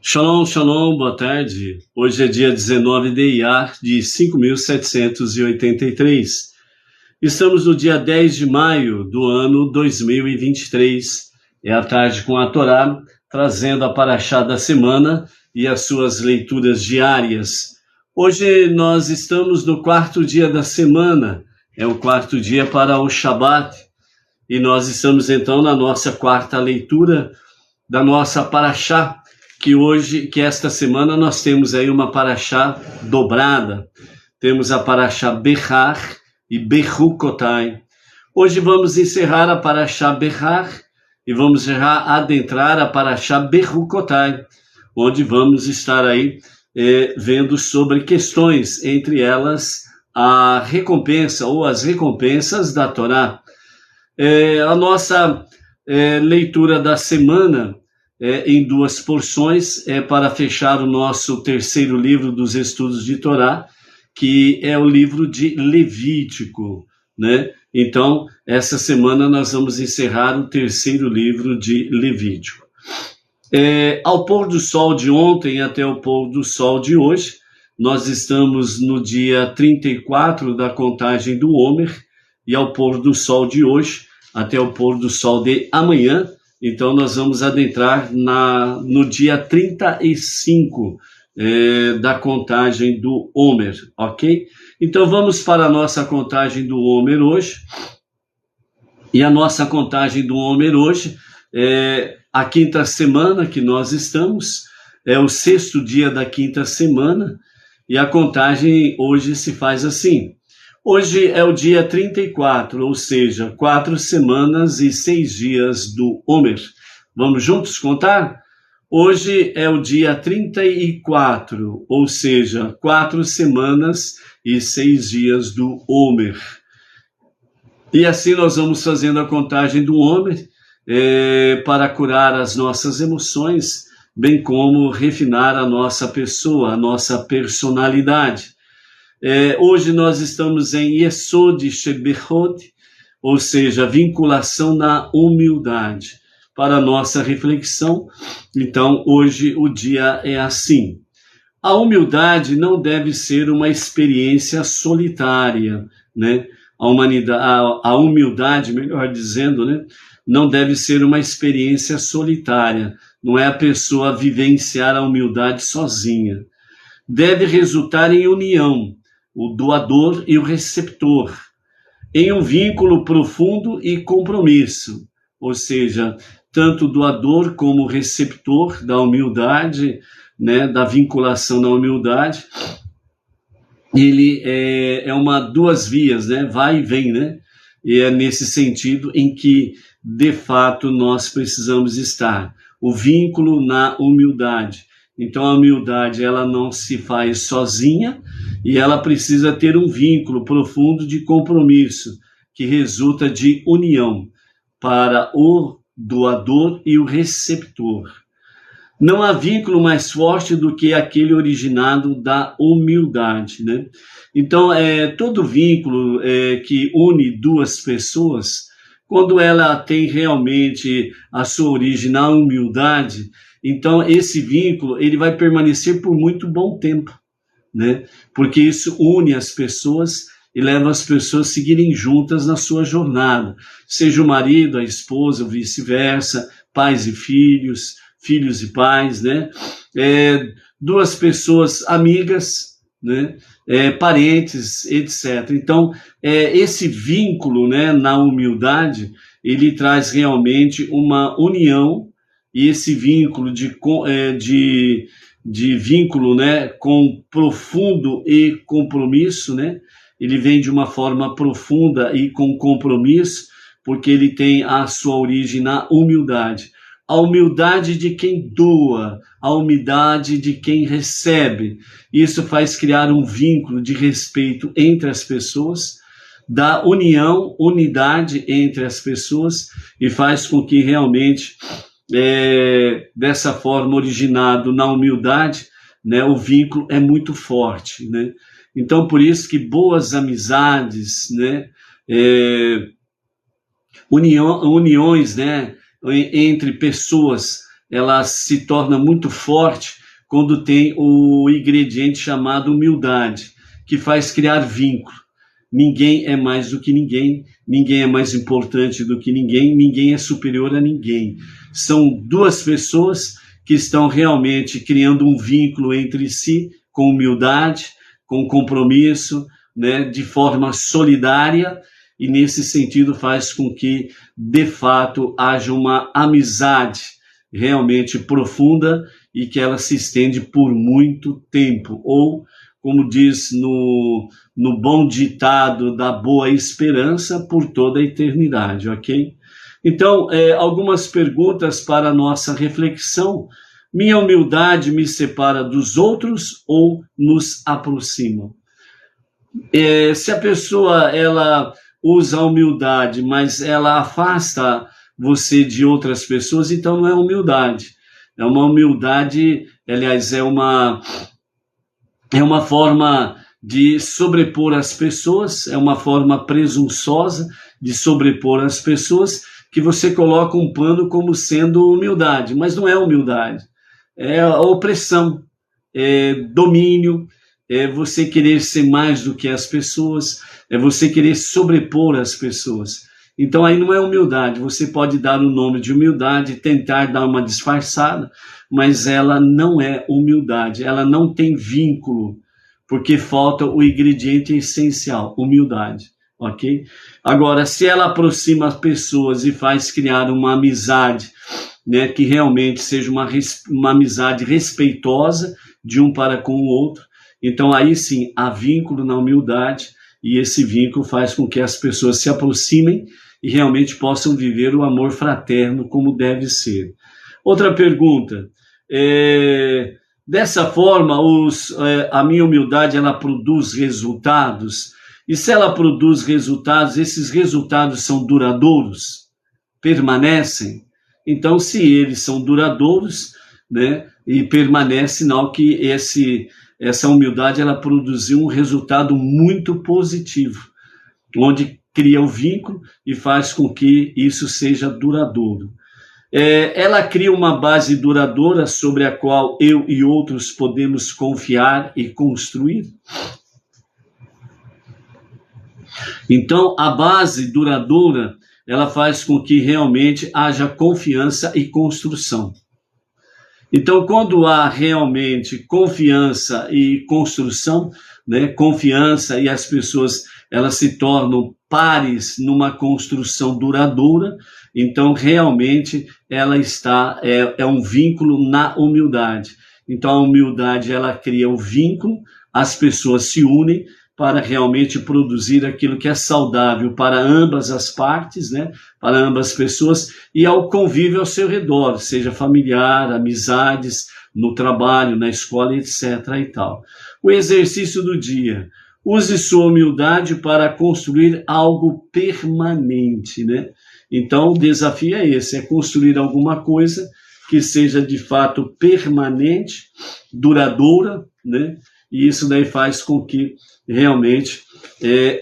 Shalom, shalom, boa tarde. Hoje é dia 19 de Iyar de 5.783. Estamos no dia 10 de maio do ano 2023. É a tarde com a Torá, trazendo a Parashá da semana e as suas leituras diárias. Hoje nós estamos no quarto dia da semana, é o quarto dia para o Shabat, e nós estamos então na nossa quarta leitura da nossa Parashá, que esta semana nós temos aí uma Parashá dobrada. Temos a Parashá Behar e Bechukotai. Hoje vamos encerrar a Parashá Behar e vamos já adentrar a Parashá Bechukotai, onde vamos estar aí vendo sobre questões, entre elas a recompensa ou as recompensas da Torá. A nossa leitura da semana em duas porções, para fechar o nosso terceiro livro dos estudos de Torá, que é o livro de Levítico, né? Então, essa semana nós vamos encerrar o terceiro livro de Levítico. Ao pôr do sol de ontem até o pôr do sol de hoje, nós estamos no dia 34 da contagem do Homer, e ao pôr do sol de hoje até o pôr do sol de amanhã, então nós vamos adentrar no dia 35 da contagem do Homer, ok? Então vamos para a nossa contagem do Homer hoje. E a nossa contagem do Homer hoje é a quinta semana que nós estamos, é o sexto dia da quinta semana, e a contagem hoje se faz assim. Hoje é o dia 34, ou seja, 4 semanas e 6 dias do Homer. Vamos juntos contar? Hoje é o dia 34, ou seja, 4 semanas e 6 dias do Homer. E assim nós vamos fazendo a contagem do Homer para curar as nossas emoções, bem como refinar a nossa pessoa, a nossa personalidade. Hoje nós estamos em Yesod Shebechod, ou seja, vinculação na humildade. Para a nossa reflexão, então hoje o dia é assim. A humildade não deve ser uma experiência solitária, né? A humildade, melhor dizendo, né? Não deve ser uma experiência solitária. Não é a pessoa vivenciar a humildade sozinha. Deve resultar em união, o doador e o receptor, em um vínculo profundo e compromisso, ou seja, tanto o doador como o receptor da humildade, né, da vinculação na humildade, ele é duas vias, né, vai e vem, né, e é nesse sentido em que, de fato, nós precisamos estar, o vínculo na humildade. Então a humildade ela não se faz sozinha e ela precisa ter um vínculo profundo de compromisso que resulta de união para o doador e o receptor. Não há vínculo mais forte do que aquele originado da humildade, né? Então todo vínculo que une duas pessoas, quando ela tem realmente a sua origem na humildade, então esse vínculo ele vai permanecer por muito bom tempo, né? Porque isso une as pessoas e leva as pessoas a seguirem juntas na sua jornada, seja o marido, a esposa, ou vice-versa, pais e filhos, filhos e pais, né? Duas pessoas amigas, né? Parentes, etc. Então, esse vínculo, né, na humildade, ele traz realmente uma união. E esse vínculo de vínculo, né, com profundo e compromisso, né, ele vem de uma forma profunda e com compromisso, porque ele tem a sua origem na humildade. A humildade de quem doa, a humildade de quem recebe. Isso faz criar um vínculo de respeito entre as pessoas, da união, unidade entre as pessoas, e faz com que realmente dessa forma, originado na humildade, né, o vínculo é muito forte, né? Então, por isso que boas amizades, né, uniões, né, entre pessoas ela se torna muito forte quando tem o ingrediente chamado humildade, que faz criar vínculo. Ninguém é mais do que ninguém, ninguém é mais importante do que ninguém, ninguém é superior a ninguém. São duas pessoas que estão realmente criando um vínculo entre si, com humildade, com compromisso, né, de forma solidária, e nesse sentido faz com que, de fato, haja uma amizade realmente profunda e que ela se estende por muito tempo, ou, como diz no bom ditado da boa esperança, por toda a eternidade, ok? Então, algumas perguntas para a nossa reflexão. Minha humildade me separa dos outros ou nos aproxima? Se a pessoa ela usa a humildade, mas ela afasta você de outras pessoas, então não é humildade. É uma humildade, aliás, é uma forma de sobrepor as pessoas, é uma forma presunçosa de sobrepor as pessoas, que você coloca um pano como sendo humildade, mas não é humildade, é a opressão, é domínio, é você querer ser mais do que as pessoas, é você querer sobrepor as pessoas. Então aí não é humildade, você pode dar o nome de humildade, tentar dar uma disfarçada, mas ela não é humildade, ela não tem vínculo, porque falta o ingrediente essencial, humildade, ok? Agora, se ela aproxima as pessoas e faz criar uma amizade, né, que realmente seja uma amizade respeitosa de um para com o outro, então aí sim há vínculo na humildade, e esse vínculo faz com que as pessoas se aproximem e realmente possam viver o amor fraterno como deve ser. Outra pergunta, dessa forma, a minha humildade, ela produz resultados, e se ela produz resultados, esses resultados são duradouros? Permanecem? Então, se eles são duradouros, né, e permanece, sinal que essa humildade, ela produziu um resultado muito positivo, onde cria o vínculo e faz com que isso seja duradouro. Ela cria uma base duradoura sobre a qual eu e outros podemos confiar e construir. Então, a base duradoura, ela faz com que realmente haja confiança e construção. Então, quando há realmente confiança e construção, né, confiança e as pessoas elas se tornam pares numa construção duradoura, então realmente ela é um vínculo na humildade. Então a humildade ela cria o vínculo, as pessoas se unem para realmente produzir aquilo que é saudável para ambas as partes, né? Para ambas as pessoas e ao convívio ao seu redor, seja familiar, amizades, no trabalho, na escola, etc. e tal. O exercício do dia. Use sua humildade para construir algo permanente, né? Então, o desafio é esse, é construir alguma coisa que seja de fato permanente, duradoura, né? E isso daí faz com que realmente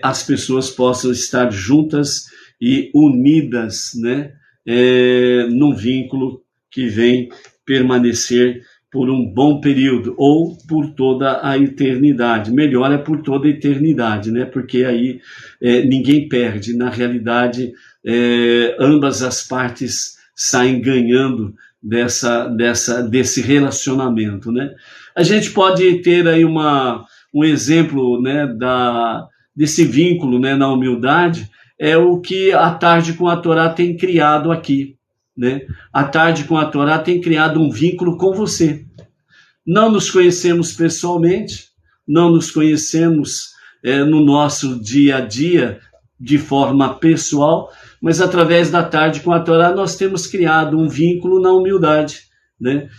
as pessoas possam estar juntas e unidas, né? Num vínculo que vem permanecer por um bom período, ou por toda a eternidade. Melhor é por toda a eternidade, né? Porque aí ninguém perde. Na realidade, ambas as partes saem ganhando desse relacionamento, né? A gente pode ter aí um exemplo, né, desse vínculo, né, na humildade, é o que a Tarde com a Torá tem criado aqui, né? A Tarde com a Torá tem criado um vínculo com você. Não nos conhecemos pessoalmente, não nos conhecemos no nosso dia a dia de forma pessoal, mas através da Tarde com a Torá nós temos criado um vínculo na humildade, né?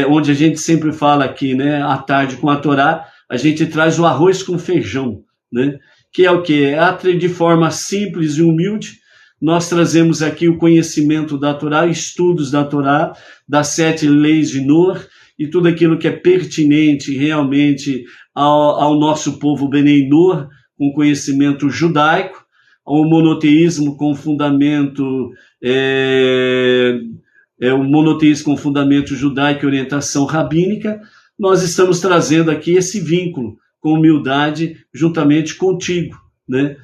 Onde a gente sempre fala aqui, né? A Tarde com a Torá, a gente traz o arroz com feijão, né? Que é o quê? De forma simples e humilde, nós trazemos aqui o conhecimento da Torá, estudos da Torá, das 7 leis de Noah, e tudo aquilo que é pertinente realmente ao nosso povo Benei Noah, com conhecimento judaico, ao monoteísmo com fundamento o monoteísmo com fundamento judaico e orientação rabínica, nós estamos trazendo aqui esse vínculo com humildade juntamente contigo, né?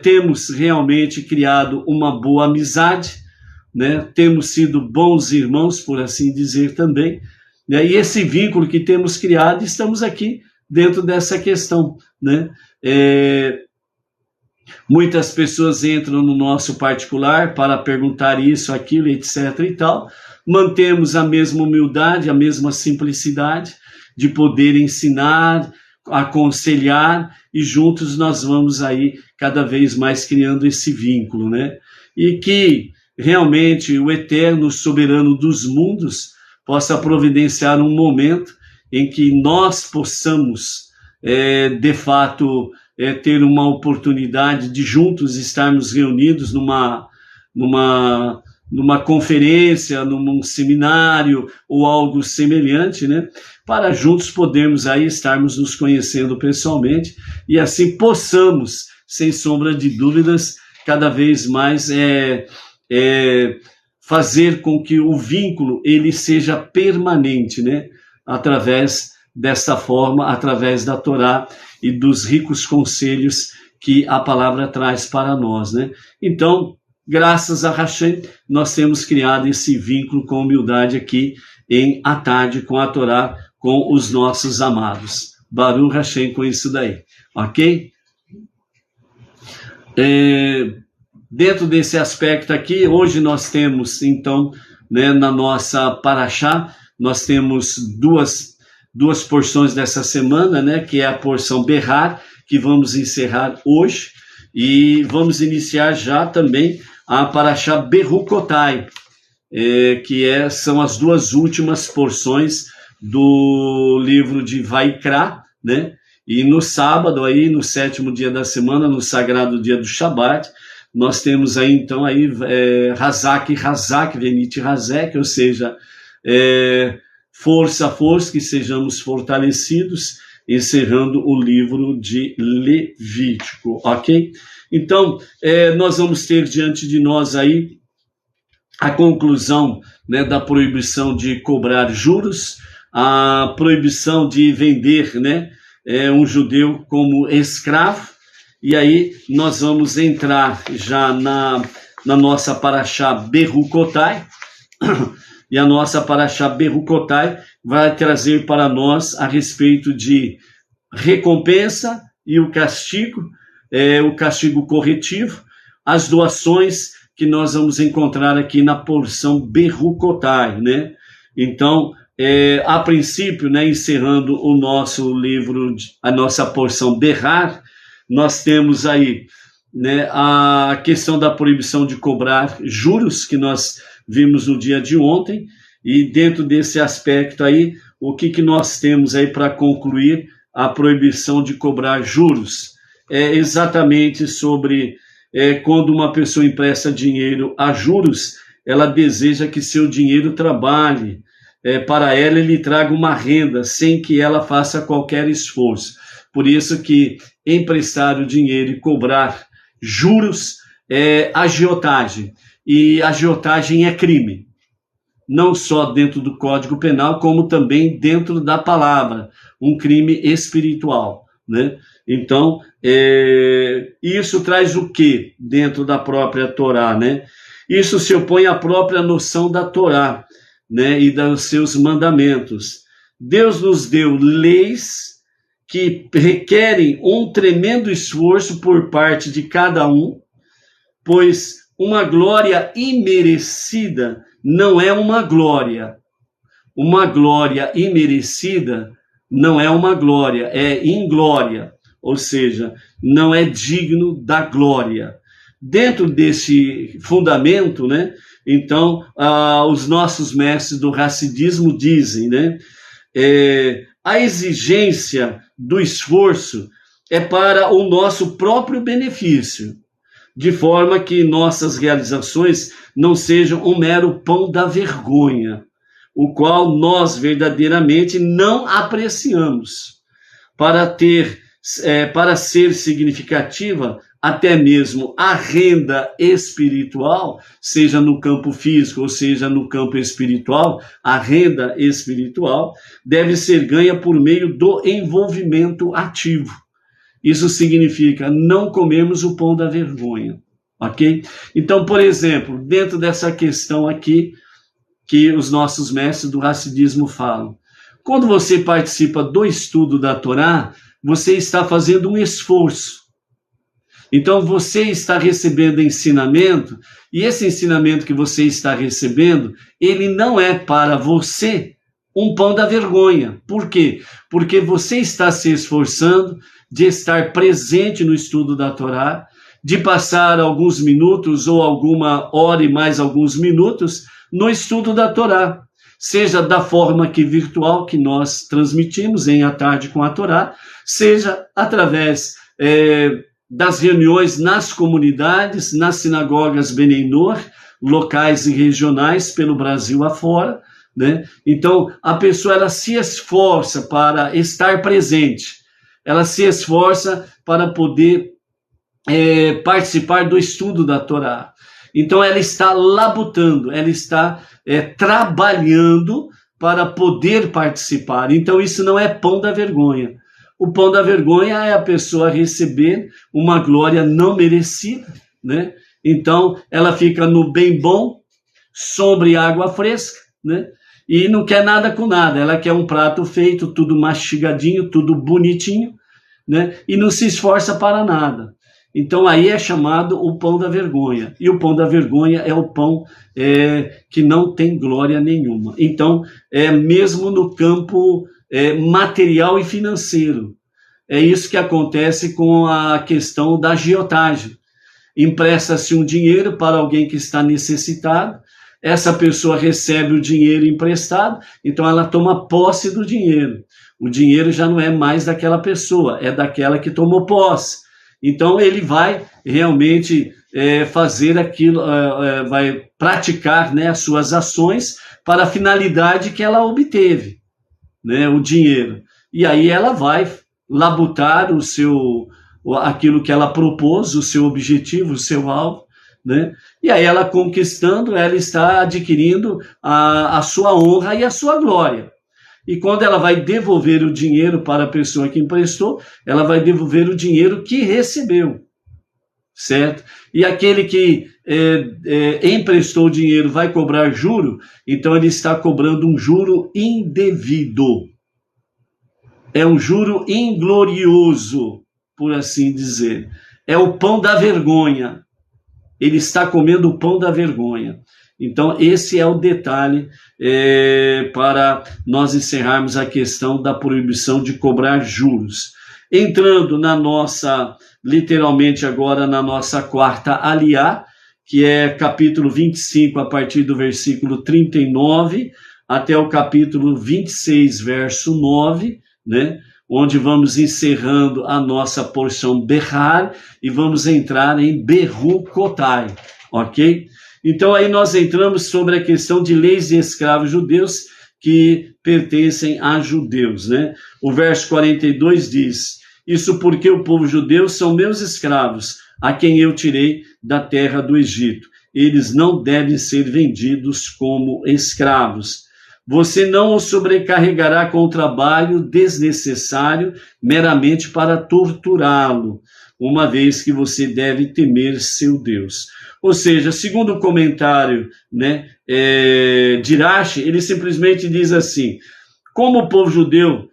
Temos realmente criado uma boa amizade, né? Temos sido bons irmãos, por assim dizer também, né? E esse vínculo que temos criado, estamos aqui dentro dessa questão, né? Muitas pessoas entram no nosso particular para perguntar isso, aquilo, etc. e tal. Mantemos a mesma humildade, a mesma simplicidade de poder ensinar, aconselhar, e juntos nós vamos aí cada vez mais criando esse vínculo, né? E que realmente o eterno soberano dos mundos possa providenciar um momento em que nós possamos, de fato, ter uma oportunidade de juntos estarmos reunidos numa conferência, num seminário ou algo semelhante, né? Para juntos podermos aí estarmos nos conhecendo pessoalmente e assim possamos, sem sombra de dúvidas, cada vez mais fazer com que o vínculo ele seja permanente, né? Através desta forma, através da Torá e dos ricos conselhos que a palavra traz para nós, né? Então, graças a Hashem, nós temos criado esse vínculo com humildade aqui em À Tarde com a Torá, com os nossos amados. Baruch Hashem com isso daí, ok? Dentro desse aspecto aqui, hoje nós temos, então, né, na nossa Parashá, nós temos duas porções dessa semana, né, que é a porção Berrar, que vamos encerrar hoje, e vamos iniciar já também a Parashá Berukotai, que são as duas últimas porções do livro de Vaikra, né? E no sábado, aí, no 7º dia da semana, no sagrado dia do Shabat, nós temos aí, então, Hazak, Venit Hazek, ou seja, força, que sejamos fortalecidos, encerrando o livro de Levítico, ok? Então, nós vamos ter diante de nós aí a conclusão, né, da proibição de cobrar juros, a proibição de vender, né, um judeu como escravo, e aí nós vamos entrar já na nossa Parashá Berukotai, e a nossa Parashá Berukotai vai trazer para nós a respeito de recompensa e o castigo corretivo, as doações que nós vamos encontrar aqui na porção Berukotai, né? Então, a princípio, né, encerrando o nosso livro, a nossa porção Berrar, nós temos aí, né, a questão da proibição de cobrar juros, que nós vimos no dia de ontem, e dentro desse aspecto aí, o que nós temos aí para concluir a proibição de cobrar juros? É exatamente sobre quando uma pessoa empresta dinheiro a juros, ela deseja que seu dinheiro trabalhe, para ela ele traga uma renda, sem que ela faça qualquer esforço. Por isso que emprestar o dinheiro e cobrar juros é agiotagem, e agiotagem é crime, não só dentro do Código Penal, como também dentro da palavra, um crime espiritual, né? Então, isso traz o quê dentro da própria Torá, né? Isso se opõe à própria noção da Torá, né, e dos seus mandamentos. Deus nos deu leis que requerem um tremendo esforço por parte de cada um, pois uma glória imerecida não é uma glória. Uma glória imerecida não é uma glória, é inglória, ou seja, não é digno da glória. Dentro desse fundamento, né, então, os nossos mestres do Hassidismo dizem, né, a exigência do esforço é para o nosso próprio benefício, de forma que nossas realizações não sejam um mero pão da vergonha, o qual nós verdadeiramente não apreciamos. Para ser significativa até mesmo a renda espiritual, seja no campo físico ou seja no campo espiritual, a renda espiritual deve ser ganha por meio do envolvimento ativo. Isso significa não comermos o pão da vergonha, ok? Então, por exemplo, dentro dessa questão aqui que os nossos mestres do Hassidismo falam, quando você participa do estudo da Torá, você está fazendo um esforço. Então, você está recebendo ensinamento, e esse ensinamento que você está recebendo, ele não é para você um pão da vergonha. Por quê? Porque você está se esforçando de estar presente no estudo da Torá, de passar alguns minutos ou alguma hora e mais alguns minutos no estudo da Torá, seja da forma que virtual que nós transmitimos em A Tarde com a Torá, seja através das reuniões nas comunidades, nas sinagogas Beneinor, locais e regionais pelo Brasil afora, né? Então, a pessoa ela se esforça para estar presente, ela se esforça para poder participar do estudo da Torá. Então, ela está labutando, ela está trabalhando para poder participar. Então, isso não é pão da vergonha. O pão da vergonha é a pessoa receber uma glória não merecida, né? Então, ela fica no bem bom, sombra e água fresca, né? E não quer nada com nada. Ela quer um prato feito, tudo mastigadinho, tudo bonitinho, né? E não se esforça para nada. Então, aí é chamado o pão da vergonha. E o pão da vergonha é o pão que não tem glória nenhuma. Então, mesmo no campo material e financeiro. É isso que acontece com a questão da agiotagem. Empresta-se um dinheiro para alguém que está necessitado, essa pessoa recebe o dinheiro emprestado, então ela toma posse do dinheiro. O dinheiro já não é mais daquela pessoa, é daquela que tomou posse. Então ele vai realmente fazer aquilo, vai praticar, né, as suas ações para a finalidade que ela obteve, né, o dinheiro. E aí ela vai labutar aquilo que ela propôs, o seu objetivo, o seu alvo, né? E aí ela conquistando, ela está adquirindo a sua honra e a sua glória. E quando ela vai devolver o dinheiro para a pessoa que emprestou, ela vai devolver o dinheiro que recebeu, certo? E aquele que emprestou o dinheiro vai cobrar juro, então ele está cobrando um juro indevido. É um juro inglorioso, por assim dizer. É o pão da vergonha. Ele está comendo o pão da vergonha. Então, esse é o detalhe para nós encerrarmos a questão da proibição de cobrar juros. Entrando na nossa, literalmente agora, na nossa quarta aliá, que é capítulo 25, a partir do versículo 39, até o capítulo 26, verso 9, né? Onde vamos encerrando a nossa porção Behar e vamos entrar em Berukotai, ok? Então aí nós entramos sobre a questão de leis de escravos judeus que pertencem a judeus, né? O verso 42 diz: isso porque o povo judeu são meus escravos, a quem eu tirei da terra do Egito. Eles não devem ser vendidos como escravos. Você não o sobrecarregará com trabalho desnecessário meramente para torturá-lo, uma vez que você deve temer seu Deus. Ou seja, segundo o comentário, né, de Rashi, ele simplesmente diz assim: como o povo judeu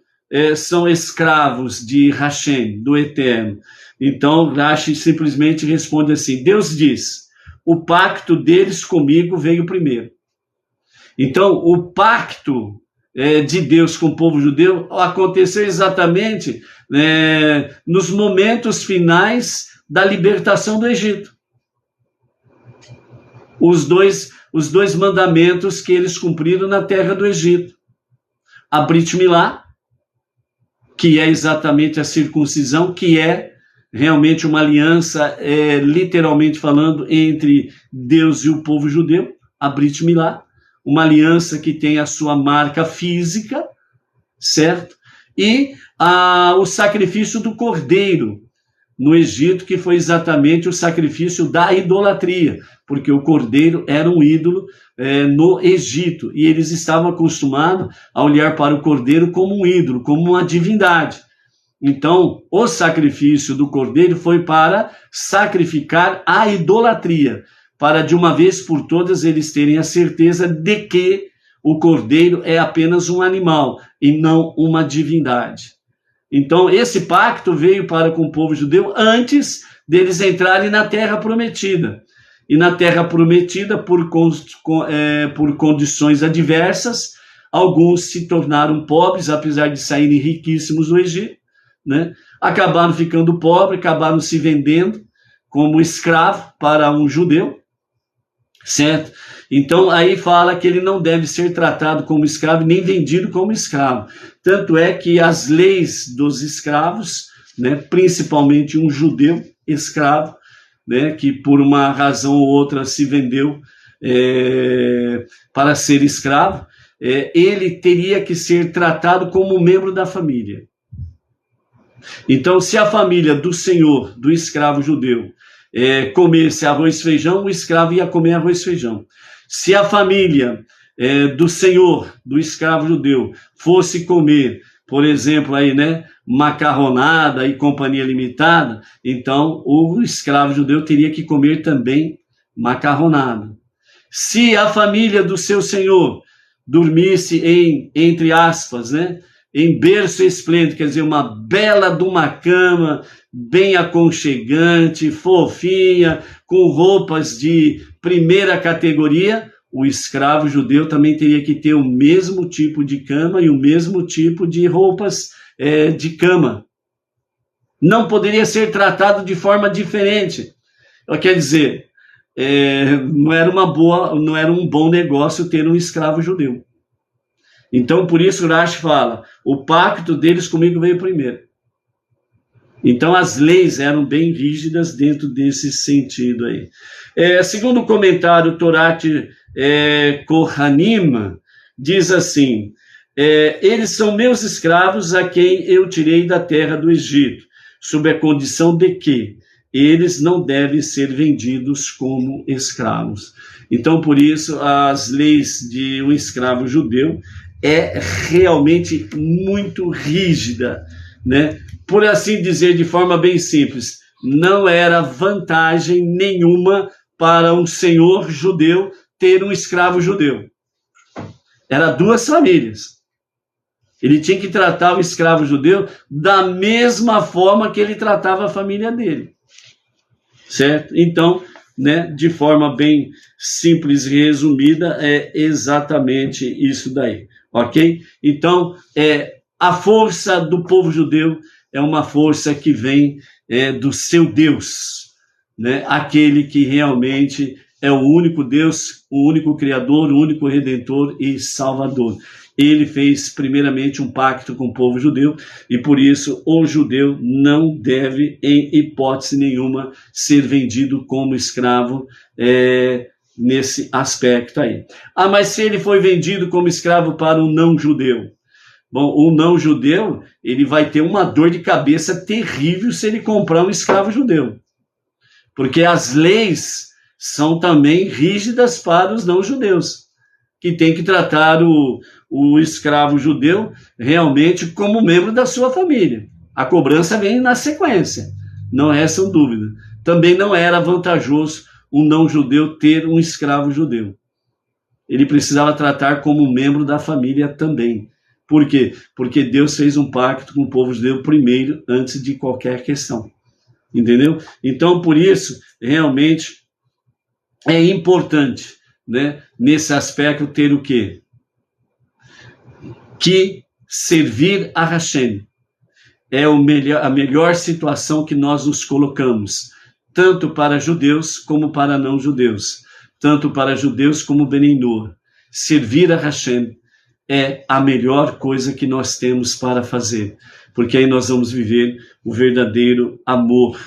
são escravos de Hashem, do Eterno, então Rashi simplesmente responde assim: Deus diz, o pacto deles comigo veio primeiro. Então, o pacto de Deus com o povo judeu aconteceu exatamente nos momentos finais da libertação do Egito. Os dois mandamentos que eles cumpriram na terra do Egito. A Brit Milá, que é exatamente a circuncisão, que é realmente uma aliança, literalmente falando, entre Deus e o povo judeu, a Brit Milá. Uma aliança que tem a sua marca física, certo? E o sacrifício do cordeiro, no Egito, que foi exatamente o sacrifício da idolatria, porque o cordeiro era um ídolo no Egito, e eles estavam acostumados a olhar para o cordeiro como um ídolo, como uma divindade. Então, o sacrifício do cordeiro foi para sacrificar a idolatria, para de uma vez por todas eles terem a certeza de que o cordeiro é apenas um animal e não uma divindade. Então, esse pacto veio para com o povo judeu antes deles entrarem na terra prometida. E na terra prometida, por condições adversas, alguns se tornaram pobres, apesar de saírem riquíssimos do Egito, né? Acabaram ficando pobres, acabaram se vendendo como escravo para um judeu, certo? Então, aí fala que ele não deve ser tratado como escravo, nem vendido como escravo. Tanto é que as leis dos escravos, né, principalmente um judeu escravo, né, que por uma razão ou outra se vendeu para ser escravo, ele teria que ser tratado como membro da família. Então, se a família do senhor, do escravo judeu, comesse arroz e feijão, o escravo ia comer arroz e feijão. Se a família do senhor, do escravo judeu, fosse comer, por exemplo, aí, né, macarronada e companhia limitada, então o escravo judeu teria que comer também macarronada. Se a família do seu senhor dormisse entre aspas, né, em berço esplêndido, quer dizer, uma bela de uma cama, bem aconchegante, fofinha, com roupas de primeira categoria, o escravo judeu também teria que ter o mesmo tipo de cama e o mesmo tipo de roupas de cama. Não poderia ser tratado de forma diferente. Quer dizer, não era um bom negócio ter um escravo judeu. Então, por isso, Rashi fala, o pacto deles comigo veio primeiro. Então, as leis eram bem rígidas dentro desse sentido aí. Segundo o comentário Torat Kohanim, diz assim, eles são meus escravos a quem eu tirei da terra do Egito, sob a condição de que eles não devem ser vendidos como escravos. Então, por isso, as leis de um escravo judeu é realmente muito rígida, né? Por assim dizer, de forma bem simples, não era vantagem nenhuma para um senhor judeu ter um escravo judeu. Era duas famílias. Ele tinha que tratar o escravo judeu da mesma forma que ele tratava a família dele, certo? Então, né, de forma bem simples e resumida, é exatamente isso daí, ok? Então, a força do povo judeu é uma força que vem do seu Deus, né? Aquele que realmente é o único Deus, o único Criador, o único Redentor e Salvador. Ele fez primeiramente um pacto com o povo judeu e por isso o judeu não deve, em hipótese nenhuma, ser vendido como escravo nesse aspecto aí. Mas se ele foi vendido como escravo para um não-judeu? Bom, o não-judeu, ele vai ter uma dor de cabeça terrível se ele comprar um escravo judeu. Porque as leis são também rígidas para os não-judeus, que tem que tratar o escravo judeu realmente como membro da sua família. A cobrança vem na sequência, não resta dúvida. Também não era vantajoso um não-judeu ter um escravo judeu. Ele precisava tratar como membro da família também. Por quê? Porque Deus fez um pacto com o povo judeu primeiro, antes de qualquer questão. Entendeu? Então, por isso, realmente, é importante, né, nesse aspecto, ter o quê? Que servir a Hashem é a melhor situação que nós nos colocamos, tanto para judeus como para não judeus, tanto para judeus como Bnei Noach. Servir a Hashem é a melhor coisa que nós temos para fazer, porque aí nós vamos viver o verdadeiro amor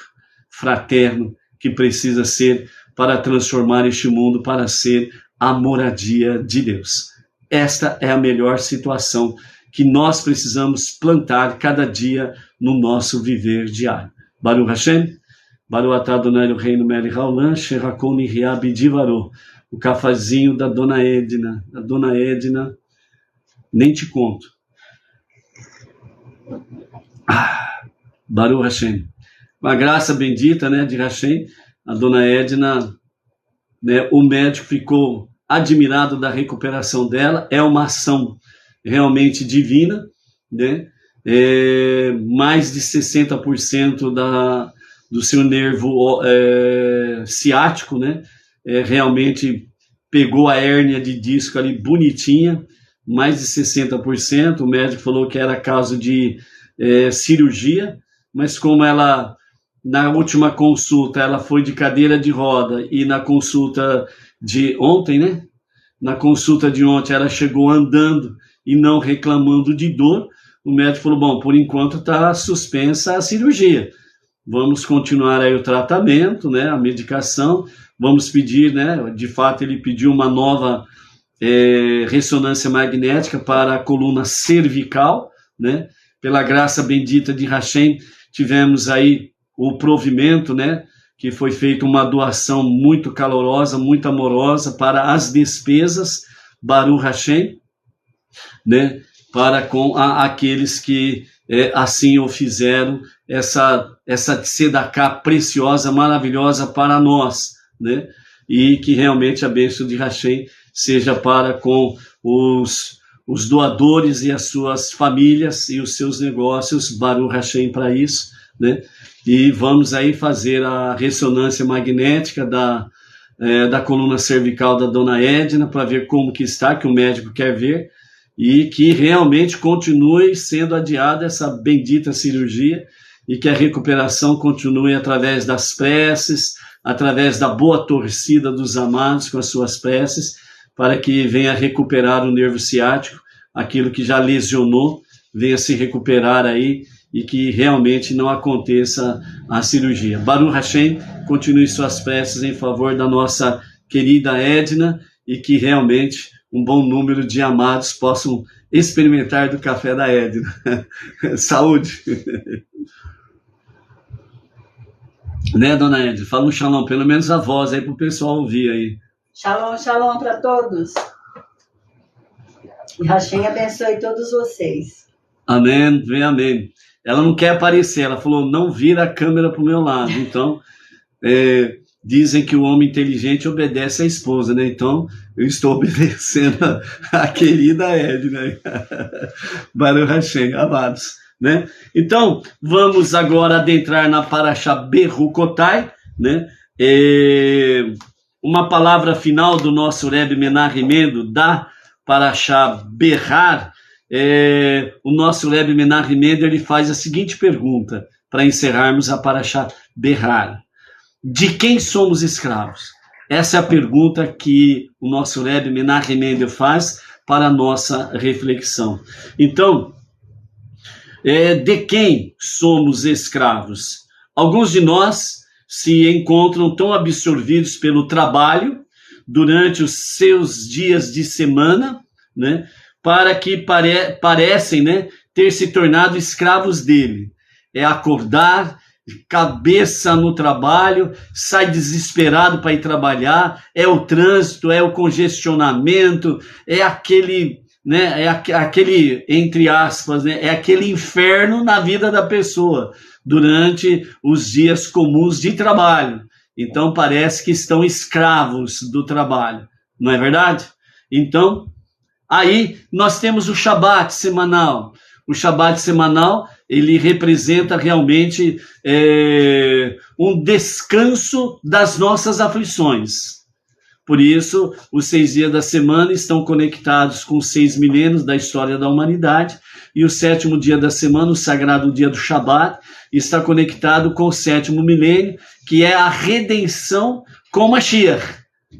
fraterno que precisa ser para transformar este mundo para ser a moradia de Deus. Esta é a melhor situação que nós precisamos plantar cada dia no nosso viver diário. Baruch Hashem, Baruch atah Adonai Eloheinu melech haolam, sherakol nihya bidivaro. O cafazinho da Dona Edna. A Dona Edna, nem te conto. Baruch Hashem. Com a graça bendita, né, de Hashem, a Dona Edna, né, o médico ficou admirado da recuperação dela. É uma ação realmente divina, né? Mais de 60% do seu nervo ciático, né? Realmente pegou a hérnia de disco ali bonitinha, mais de 60%. O médico falou que era caso de cirurgia, mas como ela, na última consulta, ela foi de cadeira de roda, e na consulta de ontem, né? Na consulta de ontem ela chegou andando e não reclamando de dor. O médico falou, bom, por enquanto está suspensa a cirurgia. Vamos continuar aí o tratamento, né, a medicação. Vamos pedir, né, de fato ele pediu uma nova ressonância magnética para a coluna cervical, né. Pela graça bendita de Hashem, tivemos aí o provimento, né, que foi feita uma doação muito calorosa, muito amorosa para as despesas, Baruch Hashem, né, para com aqueles que assim o fizeram, essa tzedakah preciosa, maravilhosa para nós, né, e que realmente a bênção de Hashem seja para com os doadores e as suas famílias e os seus negócios, Baruch Hashem para isso, né, e vamos aí fazer a ressonância magnética da coluna cervical da Dona Edna para ver como que está, que o médico quer ver, e que realmente continue sendo adiada essa bendita cirurgia e que a recuperação continue através das preces, através da boa torcida dos amados com as suas preces, para que venha recuperar o nervo ciático, aquilo que já lesionou, venha se recuperar aí e que realmente não aconteça a cirurgia. Baruch Hashem, continue suas preces em favor da nossa querida Edna e que realmente um bom número de amados possam experimentar do café da Edna. Saúde! Né, Dona Edna? Fala um shalom, pelo menos a voz aí para o pessoal ouvir aí. Shalom, shalom para todos. E Hashem abençoe todos vocês. Amém, vem amém. Ela não quer aparecer, ela falou, não vira a câmera para o meu lado. Então, dizem que o homem inteligente obedece à esposa, né? Então, eu estou obedecendo a querida Edna. Baruch Hashem, amados, né? Então, vamos agora adentrar na Parashá Bechukotai, né? Uma palavra final do nosso Rebbe Menahem Mendel da Parashá Behar. O nosso Rebbe Menahem Mendel, ele faz a seguinte pergunta para encerrarmos a Parashá Behar. De quem somos escravos? Essa é a pergunta que o nosso Rebbe Menahem Mendel faz para a nossa reflexão. Então, de quem somos escravos? Alguns de nós se encontram tão absorvidos pelo trabalho durante os seus dias de semana, né, para que parecem, né, ter se tornado escravos dele. É acordar, cabeça no trabalho, sai desesperado para ir trabalhar, é o trânsito, é o congestionamento, é aquele, né, aquele, entre aspas, né, é aquele inferno na vida da pessoa durante os dias comuns de trabalho. Então parece que estão escravos do trabalho, não é verdade? Então, aí nós temos o Shabat semanal. O Shabat semanal, ele representa realmente um descanso das nossas aflições. Por isso, os 6 dias da semana estão conectados com os 6 milênios da história da humanidade, e o 7º dia da semana, o sagrado dia do Shabat, está conectado com o 7º milênio, que é a redenção com Mashiach,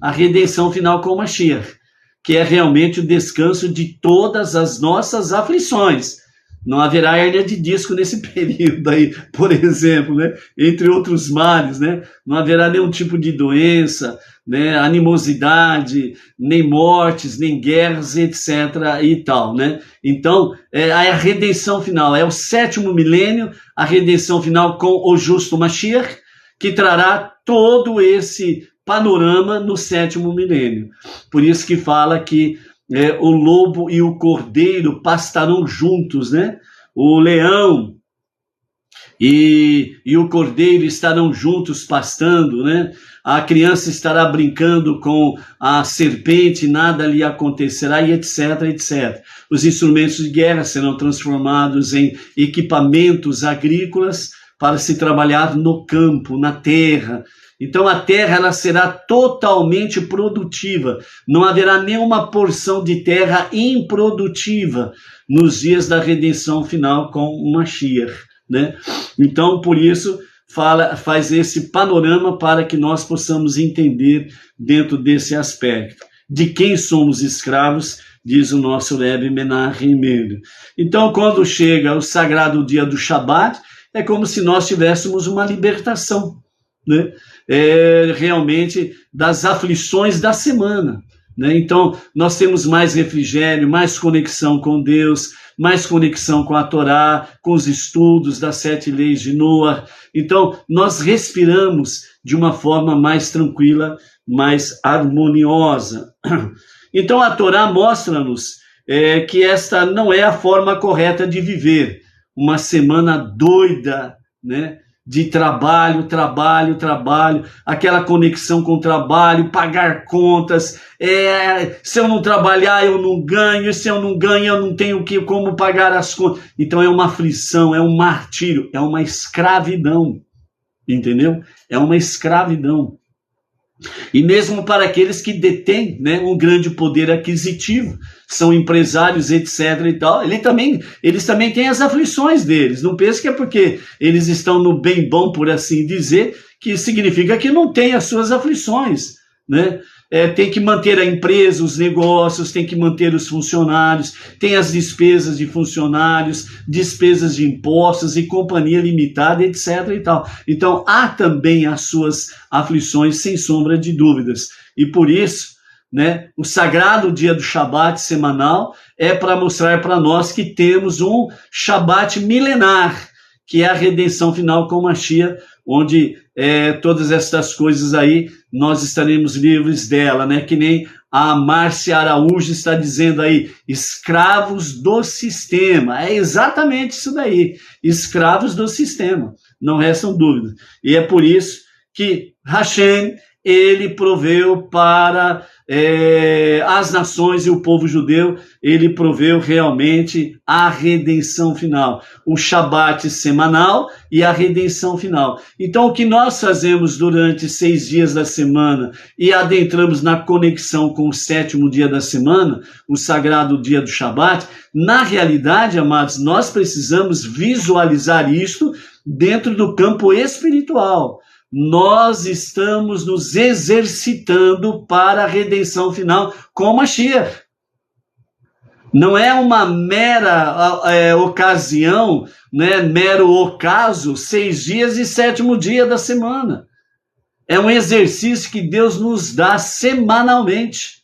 a redenção final com Mashiach, que é realmente o descanso de todas as nossas aflições. Não haverá hérnia de disco nesse período aí, por exemplo, né? Entre outros males, né? Não haverá nenhum tipo de doença, né? Animosidade, nem mortes, nem guerras, etc. e tal, né? Então, a redenção final é o 7º milênio, a redenção final com o justo Mashiach, que trará todo esse panorama no 7º milênio. Por isso que fala que o lobo e o cordeiro pastarão juntos, né? O leão e o cordeiro estarão juntos pastando, né? A criança estará brincando com a serpente, nada lhe acontecerá, e etc, etc. Os instrumentos de guerra serão transformados em equipamentos agrícolas para se trabalhar no campo, na terra. Então a terra ela será totalmente produtiva, não haverá nenhuma porção de terra improdutiva nos dias da redenção final com o Mashiach, né? Então por isso faz esse panorama para que nós possamos entender dentro desse aspecto. De quem somos escravos, diz o nosso Rebbe Menachem Mendel. Então quando chega o sagrado dia do Shabat, é como se nós tivéssemos uma libertação, né? Realmente das aflições da semana, né? Então nós temos mais refrigério, mais conexão com Deus, mais conexão com a Torá, com os estudos das 7 leis de Noah. Então nós respiramos de uma forma mais tranquila, mais harmoniosa. Então a Torá mostra-nos que esta não é a forma correta de viver uma semana doida, né? De trabalho, aquela conexão com o trabalho, pagar contas, se eu não trabalhar eu não ganho, se eu não ganho eu não tenho como pagar as contas. Então é uma aflição, é um martírio, é uma escravidão, entendeu? É uma escravidão. E mesmo para aqueles que detêm, né, um grande poder aquisitivo, são empresários, etc. e tal, eles também têm as aflições deles. Não pense que é porque eles estão no bem bom, por assim dizer, que significa que não tem as suas aflições, né? Tem que manter a empresa, os negócios, tem que manter os funcionários, tem as despesas de funcionários, despesas de impostos e companhia limitada, etc. e tal. Então, há também as suas aflições, sem sombra de dúvidas. E por isso, né, o sagrado dia do Shabat semanal é para mostrar para nós que temos um Shabat milenar, que é a redenção final com Mashiach, onde todas essas coisas aí nós estaremos livres dela, né? Que nem a Márcia Araújo está dizendo aí, escravos do sistema. É exatamente isso daí, escravos do sistema, não restam dúvidas. E é por isso que Hashem, ele proveu para as nações e o povo judeu, ele proveu realmente a redenção final, o Shabat semanal e a redenção final. Então o que nós fazemos durante 6 dias da semana e adentramos na conexão com o 7º dia da semana, o sagrado dia do Shabat, na realidade, amados, nós precisamos visualizar isto dentro do campo espiritual. Nós estamos nos exercitando para a redenção final com Mashiach. Não é uma mera ocasião, né, mero ocaso, 6 dias e 7º dia da semana. É um exercício que Deus nos dá semanalmente.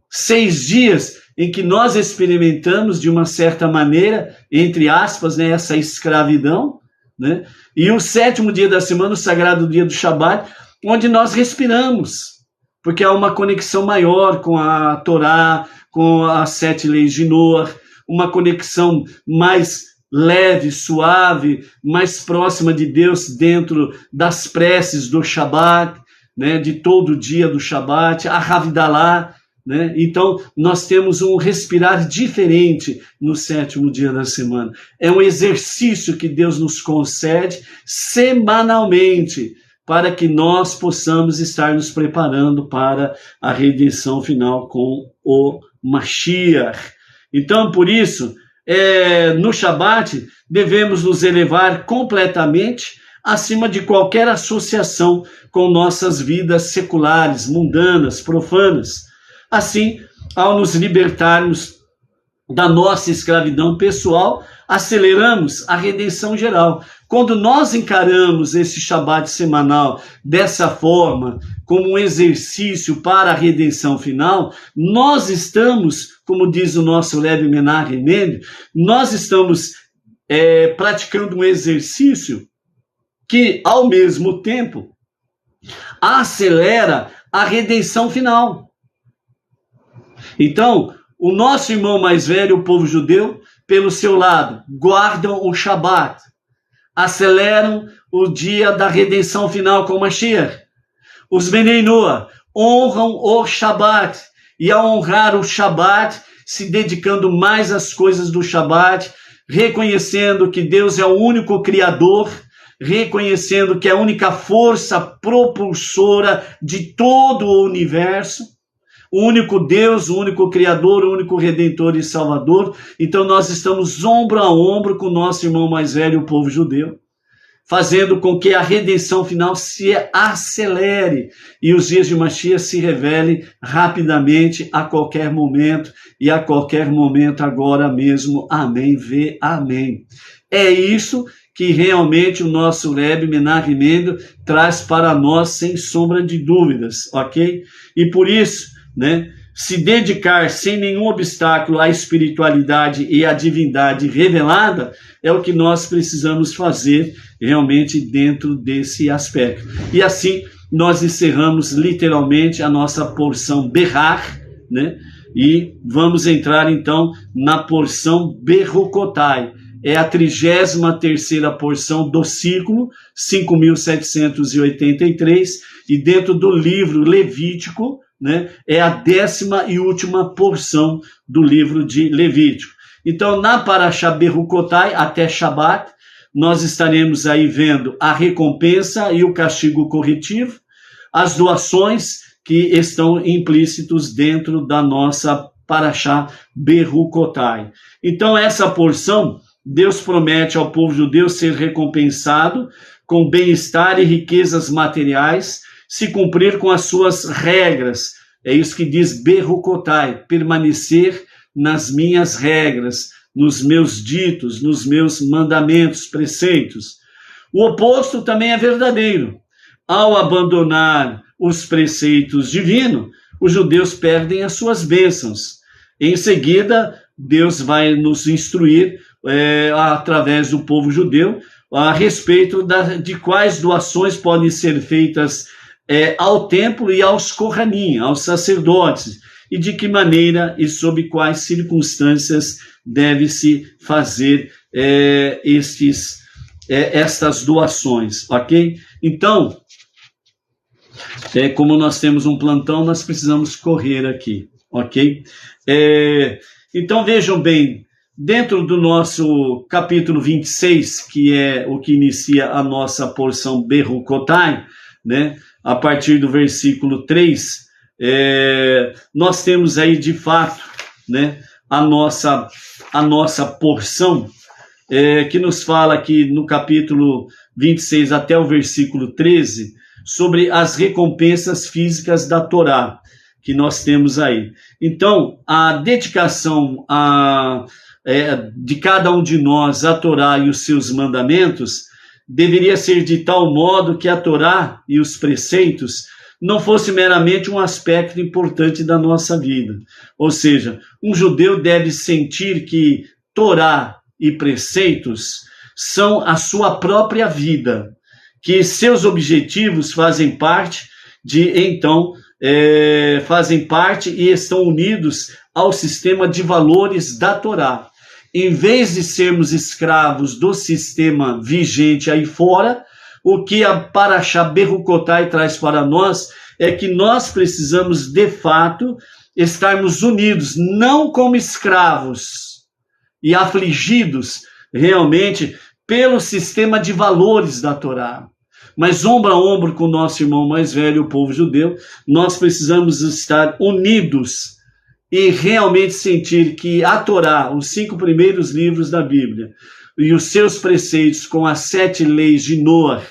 6 dias em que nós experimentamos de uma certa maneira, entre aspas, né, essa escravidão, né? E o 7º dia da semana, o sagrado dia do Shabat, onde nós respiramos, porque há uma conexão maior com a Torá, com as 7 leis de Noah, uma conexão mais leve, suave, mais próxima de Deus dentro das preces do Shabat, né? De todo dia do Shabat, a Havdalah, né? Então, nós temos um respirar diferente no 7º dia da semana. É um exercício que Deus nos concede semanalmente para que nós possamos estar nos preparando para a redenção final com o Mashiach. Então, por isso, no Shabat, devemos nos elevar completamente acima de qualquer associação com nossas vidas seculares, mundanas, profanas. Assim, ao nos libertarmos da nossa escravidão pessoal, aceleramos a redenção geral. Quando nós encaramos esse Shabat semanal dessa forma, como um exercício para a redenção final, nós estamos, como diz o nosso Rebbe Menachem Mendel, nós estamos praticando um exercício que, ao mesmo tempo, acelera a redenção final. Então, o nosso irmão mais velho, o povo judeu, pelo seu lado, guardam o Shabat, aceleram o dia da redenção final com Mashiach. Os Benei Noah honram o Shabat, e ao honrar o Shabat, se dedicando mais às coisas do Shabat, reconhecendo que Deus é o único Criador, reconhecendo que é a única força propulsora de todo o universo, o único Deus, o único Criador, o único Redentor e Salvador. Então nós estamos ombro a ombro com o nosso irmão mais velho, o povo judeu, fazendo com que a redenção final se acelere e os dias de Mashiach se revelem rapidamente a qualquer momento, e a qualquer momento agora mesmo. Amém, vê, amém. É isso que realmente o nosso Rebbe Menachem Mendel traz para nós, sem sombra de dúvidas, ok? E por isso, se dedicar sem nenhum obstáculo à espiritualidade e à divindade revelada é o que nós precisamos fazer realmente dentro desse aspecto. E assim nós encerramos literalmente a nossa porção Berrar, e vamos entrar então na porção Berukotai. É a 33ª porção do círculo, 5.783, e dentro do livro Levítico, é a 10ª e última porção do livro de Levítico. Então, na Parashá Berukotai, até Shabat, nós estaremos aí vendo a recompensa e o castigo corretivo, as doações que estão implícitos dentro da nossa Parashá Berukotai. Então, essa porção, Deus promete ao povo judeu ser recompensado com bem-estar e riquezas materiais, se cumprir com as suas regras. É isso que diz Berukotai, permanecer nas minhas regras, nos meus ditos, nos meus mandamentos, preceitos. O oposto também é verdadeiro. Ao abandonar os preceitos divinos, os judeus perdem as suas bênçãos. Em seguida, Deus vai nos instruir através do povo judeu a respeito de quais doações podem ser feitas ao templo e aos Kohanim, aos sacerdotes, e de que maneira e sob quais circunstâncias deve-se fazer estas doações, ok? Então, como nós temos um plantão, nós precisamos correr aqui, ok? Então vejam bem, dentro do nosso capítulo 26, que é o que inicia a nossa porção Berukotai, a partir do versículo 3, nós temos aí de fato a nossa porção, que nos fala aqui no capítulo 26 até o versículo 13, sobre as recompensas físicas da Torá, que nós temos aí. Então, a dedicação de cada um de nós à Torá e os seus mandamentos deveria ser de tal modo que a Torá e os preceitos não fosse meramente um aspecto importante da nossa vida. Ou seja, um judeu deve sentir que Torá e preceitos são a sua própria vida, que seus objetivos fazem parte e estão unidos ao sistema de valores da Torá. Em vez de sermos escravos do sistema vigente aí fora, o que a Parashá Berukotai traz para nós é que nós precisamos, de fato, estarmos unidos, não como escravos e afligidos realmente pelo sistema de valores da Torá, mas ombro a ombro com o nosso irmão mais velho, o povo judeu. Nós precisamos estar unidos e realmente sentir que a Torá, os 5 primeiros livros da Bíblia, e os seus preceitos com as 7 leis de Noah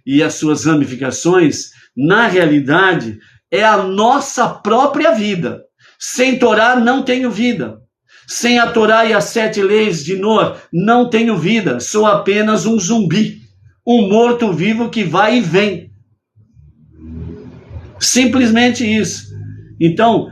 e as suas ramificações, na realidade, é a nossa própria vida. Sem Torá não tenho vida. Sem a Torá e as 7 leis de Noé, não tenho vida, sou apenas um zumbi, um morto-vivo que vai e vem. Simplesmente isso. Então,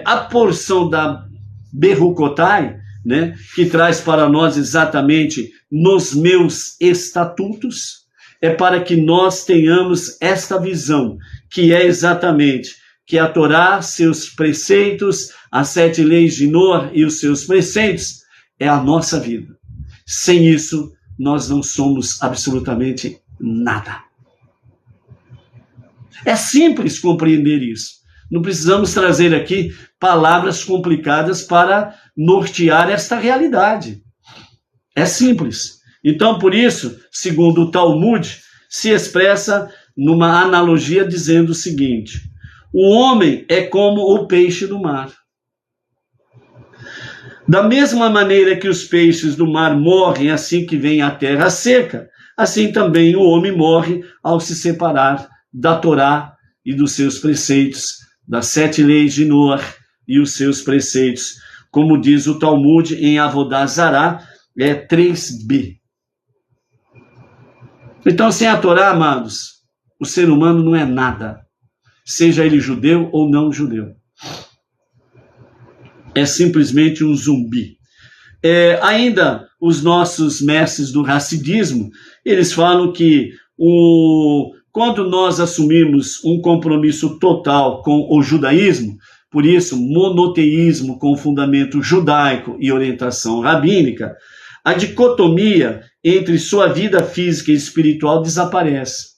a porção da Berucotai, né, que traz para nós exatamente nos meus estatutos, é para que nós tenhamos esta visão, que é exatamente que a Torá, seus preceitos, as 7 leis de Noé e os seus preceitos, é a nossa vida. Sem isso, nós não somos absolutamente nada. É simples compreender isso. Não precisamos trazer aqui palavras complicadas para nortear esta realidade. É simples. Então, por isso, segundo o Talmud, se expressa numa analogia dizendo o seguinte: o homem é como o peixe do mar. Da mesma maneira que os peixes do mar morrem assim que vem a terra seca, assim também o homem morre ao se separar da Torá e dos seus preceitos, das 7 leis de Noé e os seus preceitos. Como diz o Talmud em Avodah Zará, 3b. Então, sem a Torá, amados, o ser humano não é nada, seja ele judeu ou não judeu. É simplesmente um zumbi. Ainda os nossos mestres do Hassidismo, eles falam que quando nós assumimos um compromisso total com o judaísmo, por isso monoteísmo com fundamento judaico e orientação rabínica, a dicotomia entre sua vida física e espiritual desaparece.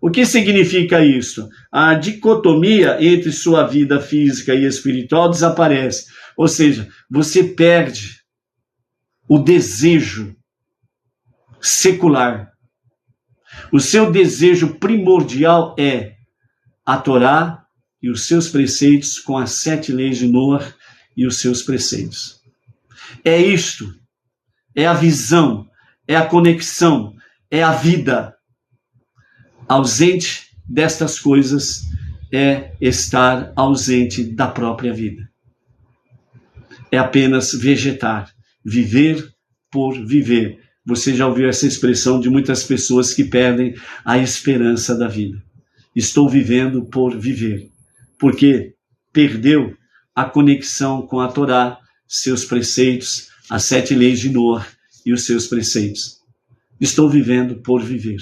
O que significa isso? A dicotomia entre sua vida física e espiritual desaparece. Ou seja, você perde o desejo secular. O seu desejo primordial é a Torá e os seus preceitos com as 7 leis de Noé e os seus preceitos. É isto, é a visão, é a conexão, é a vida. Ausente destas coisas é estar ausente da própria vida. É apenas vegetar, viver por viver. Você já ouviu essa expressão de muitas pessoas que perdem a esperança da vida. Estou vivendo por viver, porque perdeu a conexão com a Torá, seus preceitos, as 7 leis de Noé e os seus preceitos. Estou vivendo por viver.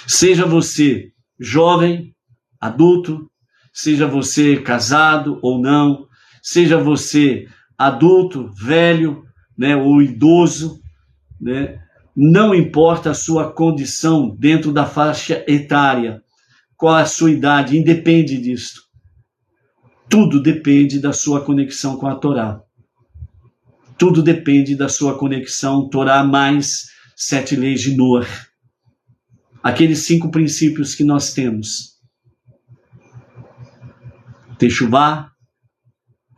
Seja você jovem, adulto, seja você casado ou não, seja você adulto, velho, né, ou idoso, né, não importa a sua condição dentro da faixa etária, qual a sua idade, independe disso. Tudo depende da sua conexão com a Torá. Tudo depende da sua conexão Torá mais 7 leis de Noé. Aqueles 5 princípios que nós temos. Techuvá,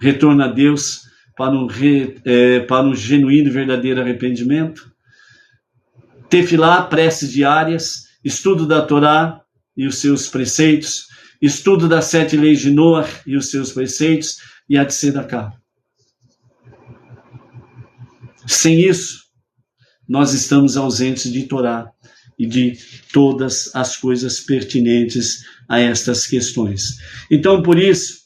retorno a Deus para um genuíno e verdadeiro arrependimento. Tefilá, preces diárias, estudo da Torá e os seus preceitos, estudo das 7 leis de Noé e os seus preceitos, e a Tzedakah. Sem isso, nós estamos ausentes de Torá e de todas as coisas pertinentes a estas questões. Então, por isso,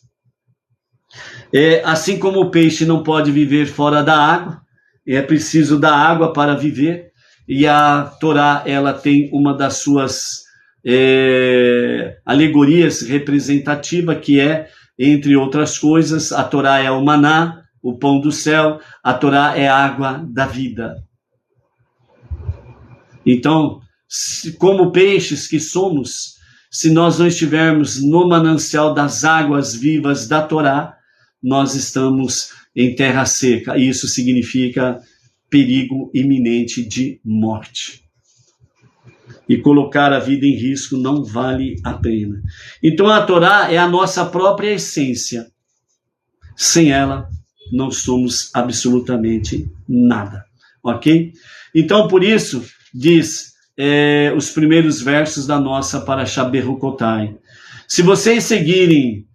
assim como o peixe não pode viver fora da água, é preciso da água para viver, e a Torá, ela tem uma das suas alegorias representativa, que é, entre outras coisas, a Torá é o maná, o pão do céu, a Torá é a água da vida. Então, como peixes que somos, se nós não estivermos no manancial das águas vivas da Torá, nós estamos em terra seca, e isso significa perigo iminente de morte. E colocar a vida em risco não vale a pena. Então a Torá é a nossa própria essência. Sem ela, não somos absolutamente nada. Ok? Então, por isso, diz os primeiros versos da nossa Parashá Berucotai. Se vocês seguirem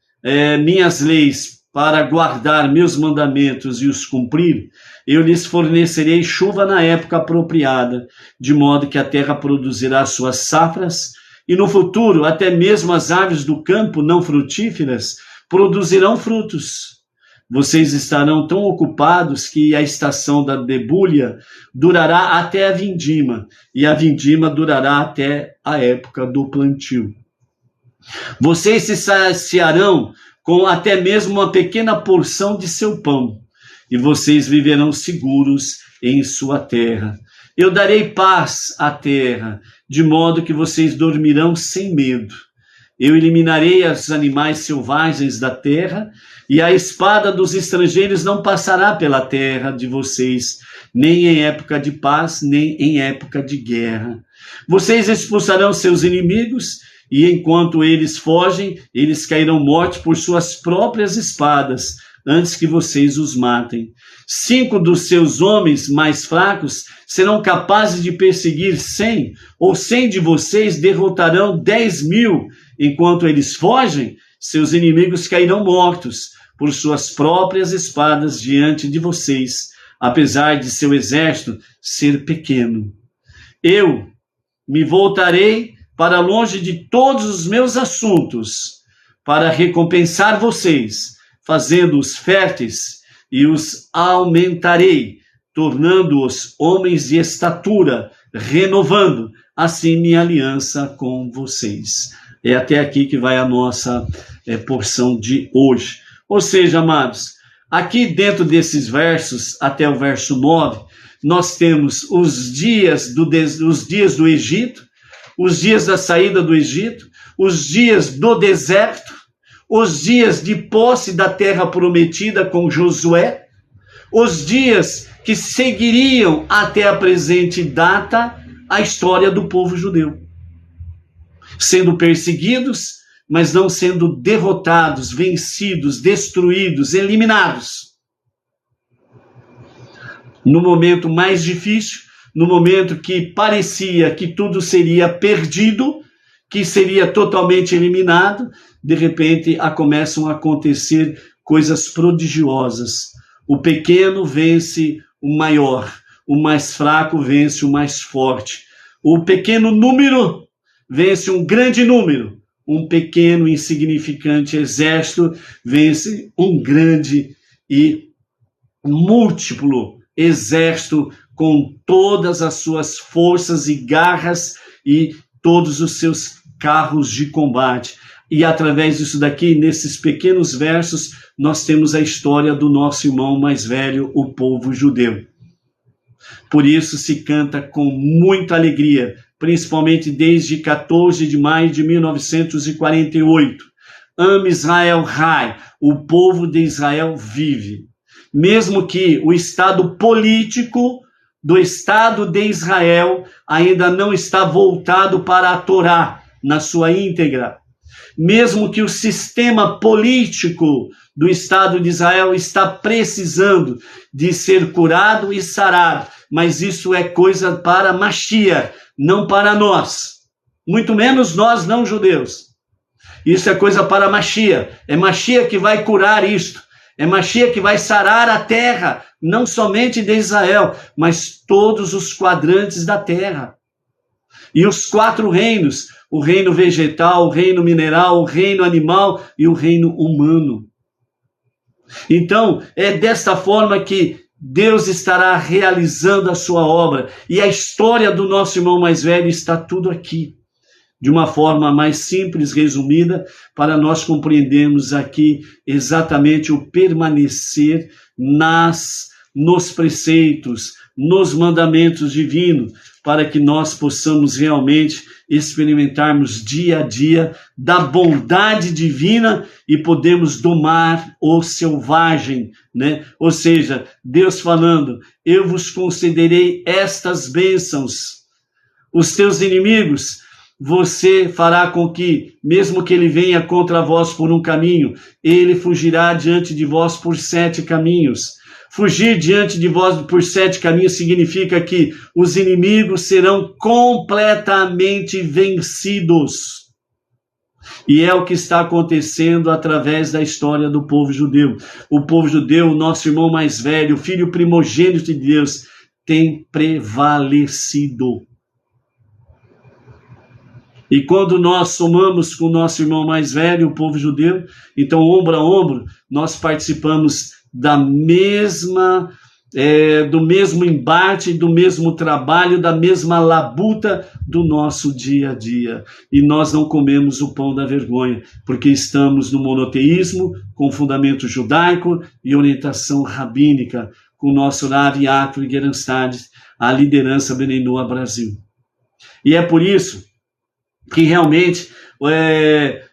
minhas leis para guardar meus mandamentos e os cumprir, eu lhes fornecerei chuva na época apropriada, de modo que a terra produzirá suas safras, e no futuro até mesmo as árvores do campo não frutíferas produzirão frutos. Vocês estarão tão ocupados que a estação da debulha durará até a vindima, e a vindima durará até a época do plantio. Vocês se saciarão com até mesmo uma pequena porção de seu pão, e vocês viverão seguros em sua terra. Eu darei paz à terra, de modo que vocês dormirão sem medo. Eu eliminarei os animais selvagens da terra, e a espada dos estrangeiros não passará pela terra de vocês, nem em época de paz, nem em época de guerra. Vocês expulsarão seus inimigos, e enquanto eles fogem, eles cairão mortos por suas próprias espadas, antes que vocês os matem. 5 dos seus homens mais fracos serão capazes de perseguir 100, ou 100 de vocês derrotarão 10.000. Enquanto eles fogem, seus inimigos cairão mortos por suas próprias espadas diante de vocês, apesar de seu exército ser pequeno. Eu me voltarei para longe de todos os meus assuntos, para recompensar vocês, fazendo-os férteis, e os aumentarei, tornando-os homens de estatura, renovando assim minha aliança com vocês. É até aqui que vai a nossa porção de hoje. Ou seja, amados, aqui dentro desses versos, até o verso 9, nós temos os dias do Egito, os dias da saída do Egito, os dias do deserto, os dias de posse da terra prometida com Josué, os dias que seguiriam até a presente data a história do povo judeu. Sendo perseguidos, mas não sendo derrotados, vencidos, destruídos, eliminados. No momento mais difícil, no momento que parecia que tudo seria perdido, que seria totalmente eliminado, de repente começam a acontecer coisas prodigiosas. O pequeno vence o maior, o mais fraco vence o mais forte. O pequeno número vence um grande número, um pequeno insignificante exército vence um grande e múltiplo exército com todas as suas forças e garras e todos os seus carros de combate. E através disso daqui, nesses pequenos versos, nós temos a história do nosso irmão mais velho, o povo judeu. Por isso se canta com muita alegria, principalmente desde 14 de maio de 1948. Ama Israel Rai, o povo de Israel vive. Mesmo que o estado político do Estado de Israel ainda não está voltado para a Torá na sua íntegra. Mesmo que o sistema político do Estado de Israel está precisando de ser curado e sarado, mas isso é coisa para Mashiach, não para nós. Muito menos nós não judeus. Isso é coisa para Mashiach. É Mashiach que vai curar isto. É Mashiach que vai sarar a terra, não somente de Israel, mas todos os quadrantes da terra. E os 4 reinos, o reino vegetal, o reino mineral, o reino animal e o reino humano. Então, é desta forma que Deus estará realizando a sua obra. E a história do nosso irmão mais velho está tudo aqui. De uma forma mais simples, resumida, para nós compreendermos aqui exatamente o permanecer nos preceitos, nos mandamentos divinos, para que nós possamos realmente experimentarmos dia a dia da bondade divina e podemos domar o selvagem, né? Ou seja, Deus falando, eu vos concederei estas bênçãos, os teus inimigos, você fará com que, mesmo que ele venha contra vós por um caminho, ele fugirá diante de vós por 7 caminhos. Fugir diante de vós por 7 caminhos significa que os inimigos serão completamente vencidos. E é o que está acontecendo através da história do povo judeu. O povo judeu, o nosso irmão mais velho, o filho primogênito de Deus, tem prevalecido. E quando nós somamos com o nosso irmão mais velho, o povo judeu, então ombro a ombro, nós participamos do mesmo embate, do mesmo trabalho, da mesma labuta do nosso dia a dia. E nós não comemos o pão da vergonha, porque estamos no monoteísmo, com fundamento judaico e orientação rabínica, com o nosso Rav Yaakov Gerenstad, a liderança Benenua Brasil. E é por isso que realmente,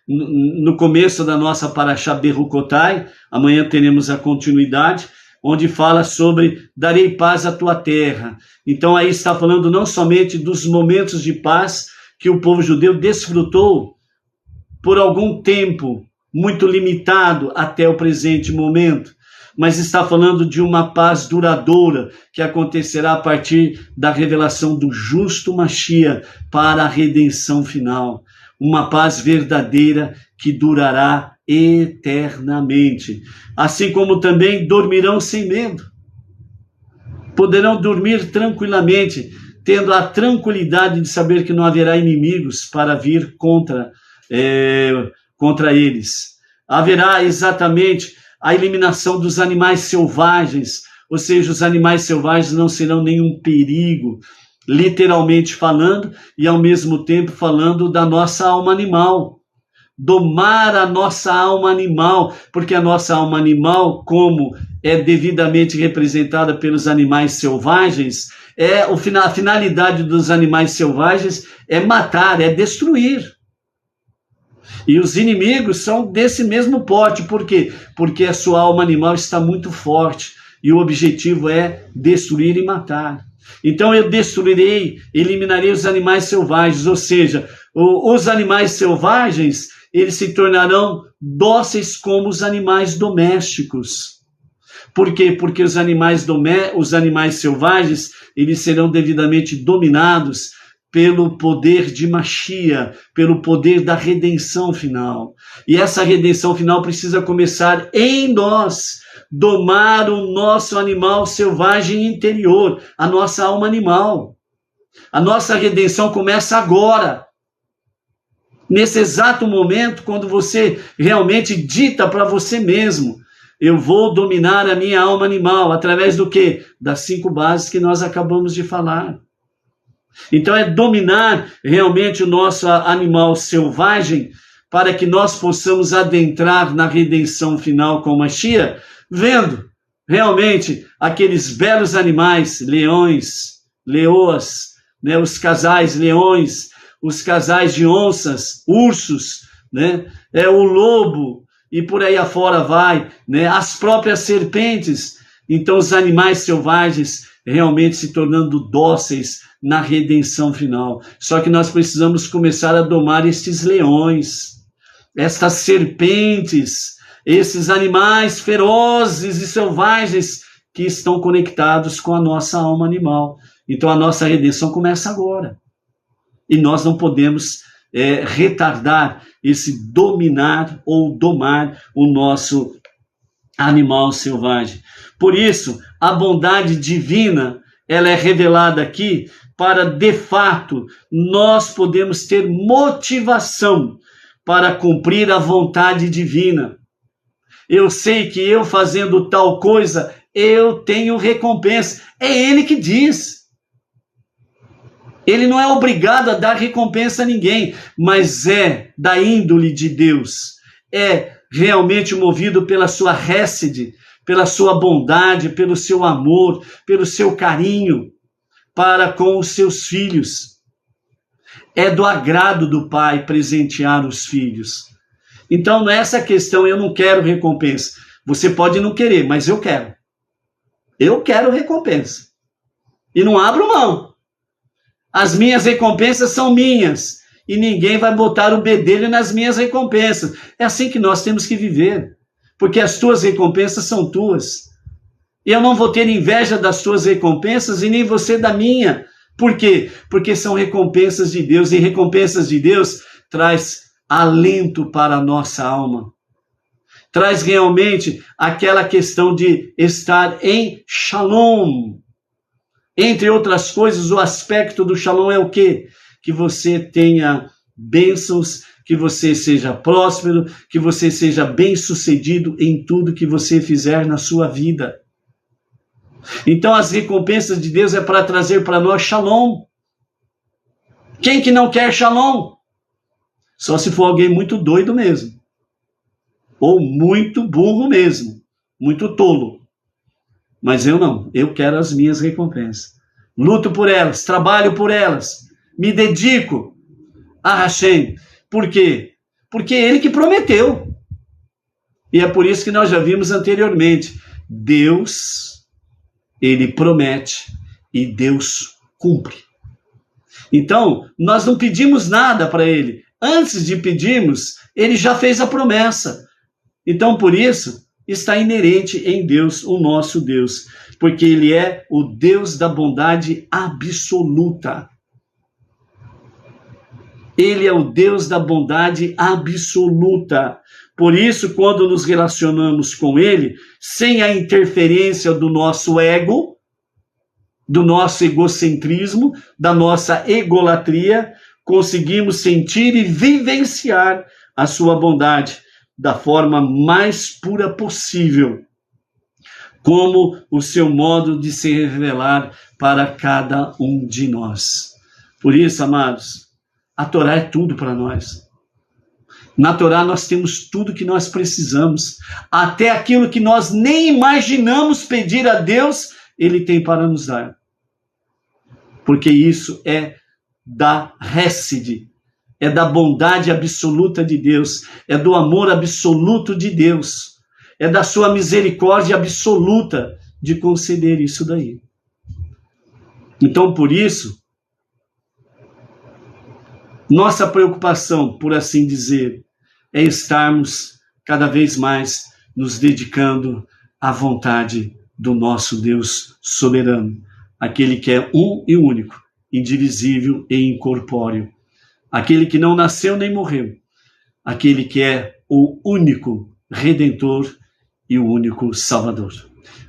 no começo da nossa Parashá Berukotai, amanhã teremos a continuidade, onde fala sobre darei paz à tua terra. Então aí está falando não somente dos momentos de paz que o povo judeu desfrutou por algum tempo muito limitado até o presente momento, mas está falando de uma paz duradoura que acontecerá a partir da revelação do justo Mashiach para a redenção final. Uma paz verdadeira que durará eternamente. Assim como também dormirão sem medo. Poderão dormir tranquilamente, tendo a tranquilidade de saber que não haverá inimigos para vir contra eles. Haverá exatamente a eliminação dos animais selvagens, ou seja, os animais selvagens não serão nenhum perigo, literalmente falando, e ao mesmo tempo falando da nossa alma animal. Domar a nossa alma animal, porque a nossa alma animal, como é devidamente representada pelos animais selvagens, a finalidade dos animais selvagens é matar, é destruir. E os inimigos são desse mesmo porte. Por quê? Porque a sua alma animal está muito forte e o objetivo é destruir e matar. Então eu destruirei, eliminarei os animais selvagens, ou seja, os animais selvagens, eles se tornarão dóceis como os animais domésticos. Por quê? Porque os animais selvagens, eles serão devidamente dominados pelo poder de Mashiach, pelo poder da redenção final. E essa redenção final precisa começar em nós, domar o nosso animal selvagem interior, a nossa alma animal. A nossa redenção começa agora. Nesse exato momento, quando você realmente dita para você mesmo, eu vou dominar a minha alma animal, através do quê? Das 5 bases que nós acabamos de falar. Então é dominar realmente o nosso animal selvagem para que nós possamos adentrar na redenção final com Mashiach, vendo realmente aqueles belos animais, leões, leoas, né, os casais leões, os casais de onças, ursos, né, o lobo e por aí afora vai, né, as próprias serpentes. Então os animais selvagens realmente se tornando dóceis na redenção final. Só que nós precisamos começar a domar estes leões, estas serpentes, esses animais ferozes e selvagens que estão conectados com a nossa alma animal. Então a nossa redenção começa agora. E nós não podemos retardar esse dominar ou domar o nosso animal selvagem. Por isso, a bondade divina, ela é revelada aqui para, de fato, nós podemos ter motivação para cumprir a vontade divina. Eu sei que eu fazendo tal coisa, eu tenho recompensa. É Ele que diz. Ele não é obrigado a dar recompensa a ninguém, mas é da índole de Deus. É realmente movido pela sua hesed, pela sua bondade, pelo seu amor, pelo seu carinho para com os seus filhos. É do agrado do Pai presentear os filhos. Então, nessa questão, eu não quero recompensa. Você pode não querer, mas eu quero. Eu quero recompensa. E não abro mão. As minhas recompensas são minhas. E ninguém vai botar o bedelho nas minhas recompensas. É assim que nós temos que viver. Porque as tuas recompensas são tuas. E eu não vou ter inveja das tuas recompensas e nem você da minha. Por quê? Porque são recompensas de Deus. E recompensas de Deus traz alento para a nossa alma. Traz realmente aquela questão de estar em shalom. Entre outras coisas, o aspecto do shalom é o quê? Que você tenha bênçãos, que você seja próspero, que você seja bem-sucedido em tudo que você fizer na sua vida. Então as recompensas de Deus é para trazer para nós shalom. Quem que não quer shalom? Só se for alguém muito doido mesmo. Ou muito burro mesmo. Muito tolo. Mas eu não. Eu quero as minhas recompensas. Luto por elas. Trabalho por elas. Me dedico a Hashem. Por quê? Porque é Ele que prometeu. E é por isso que nós já vimos anteriormente. Deus, Ele promete e Deus cumpre. Então, nós não pedimos nada para Ele. Antes de pedirmos, Ele já fez a promessa. Então, por isso, está inerente em Deus, o nosso Deus. Porque Ele é o Deus da bondade absoluta. Ele é o Deus da bondade absoluta. Por isso, quando nos relacionamos com Ele, sem a interferência do nosso ego, do nosso egocentrismo, da nossa egolatria, conseguimos sentir e vivenciar a sua bondade da forma mais pura possível, como o seu modo de se revelar para cada um de nós. Por isso, amados, a Torá é tudo para nós. Na Torá nós temos tudo que nós precisamos, até aquilo que nós nem imaginamos pedir a Deus, Ele tem para nos dar. Porque isso é da Hesed, é da bondade absoluta de Deus, é do amor absoluto de Deus, é da sua misericórdia absoluta de conceder isso daí. Então, por isso, nossa preocupação, por assim dizer, é estarmos cada vez mais nos dedicando à vontade do nosso Deus soberano, aquele que é um e único, indivisível e incorpóreo, aquele que não nasceu nem morreu, aquele que é o único Redentor e o único Salvador.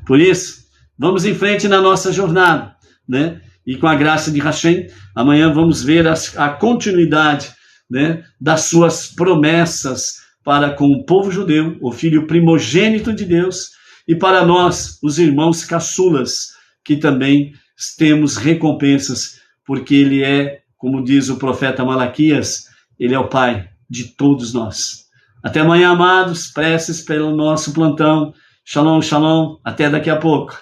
Por isso, vamos em frente na nossa jornada, né? E com a graça de Hashem, amanhã vamos ver a continuidade, né, das suas promessas para com o povo judeu, o filho primogênito de Deus, e para nós, os irmãos caçulas, que também temos recompensas, porque ele é, como diz o profeta Malaquias, ele é o Pai de todos nós. Até amanhã, amados, preces pelo nosso plantão. Shalom, shalom, até daqui a pouco.